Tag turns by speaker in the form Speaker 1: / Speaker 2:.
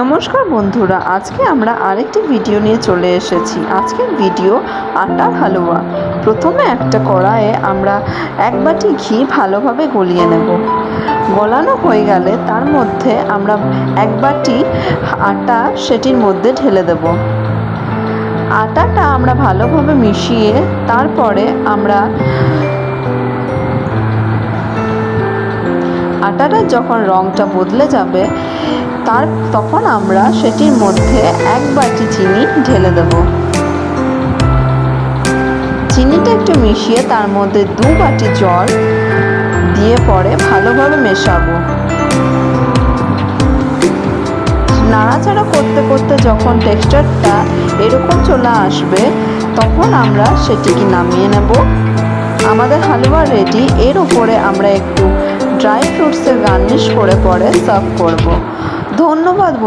Speaker 1: নমস্কার বন্ধুরা, আজকে আমরা আরেকটি ভিডিও নিয়ে চলে এসেছি। আজকের ভিডিও আটার হালুয়া। প্রথমে একটা কড়াইয়ে আমরা এক বাটি ঘি ভালোভাবে গলিয়ে নেব। গলানো হয়ে গেলে তার মধ্যে আমরা এক বাটি আটা সেটির মধ্যে ঢেলে দেব। আটাটা আমরা ভালোভাবে মিশিয়ে তারপরে আটাটা যখন রঙটা বদলে যাবে তখন আমরা সেটির মধ্যে এক বাটি চিনি ঢেলে দেব। চিনিটা একটু মিশিয়ে তার মধ্যে 2 বাটি জল দিয়ে পরে ভালোভাবে মেশাবো। নাড়াচাড়া করতে করতে যখন টেক্সচারটা এরকম চলে আসবে তখন আমরা সেটিকে নামিয়ে নেব। আমাদের হালুয়া রেডি। এর উপরে আমরা একটু ড্রাই ফ্রুটসের গার্নিশ করে পরে সার্ভ করব। ধন্যবাদ বন্ধুরা।